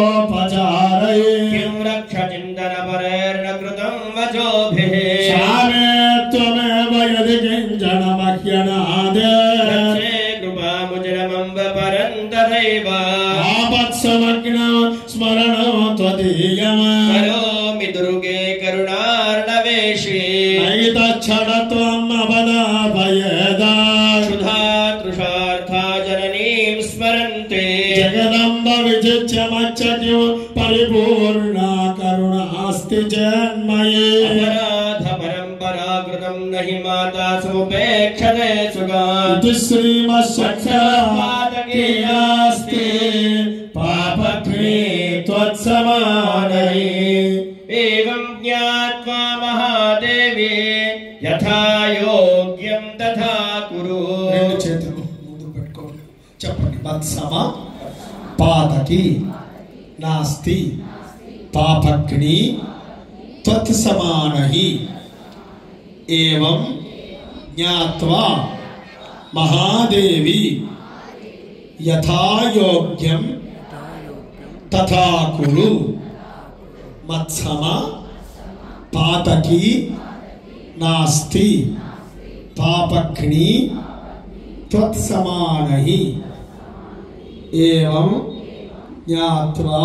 विविधोपचारये किं रक्षचिन्तनपरेर्न कृतं वचोभिः शामे त्वमेव यदि किञ्चन मह्यनादे रक्षे कृपामुजरमम्ब परं तथैव आपत्समग्न स्मरणो त्वदीयम् करोमि दुर्गे करुणार्णवेशे नैतच्छडत्वम् अवदापयेदा क्षुधा तृषार्था जननीं स्मरन्ते जगदम्ब विजित्य मच्चक्यो परिपूर्णा करुणास्ति जन्मये अपराध परम्पराकृतं नहि माता समुपेक्षते सुगात् श्रीमत्सख्यपादकीयास्ति पापघ्ने त्वत्समानये एवं ज्ञात्वा महादेवी यथा योग्यं तथा कुरु రెండు చేతులు ముందుకు పెట్టుకోండి చెప్పండి వత్సమ పాతకి నాస్తి పాపగ్ని త్వత్సమానహి ఏవం జ్ఞాత్వా మహాదేవి యథా యోగ్యం తథా కురు మత్సమ పాతకి నాస్తి పాపగ్ని త్వత్సమానహి ఏవం జ్ఞాత్వా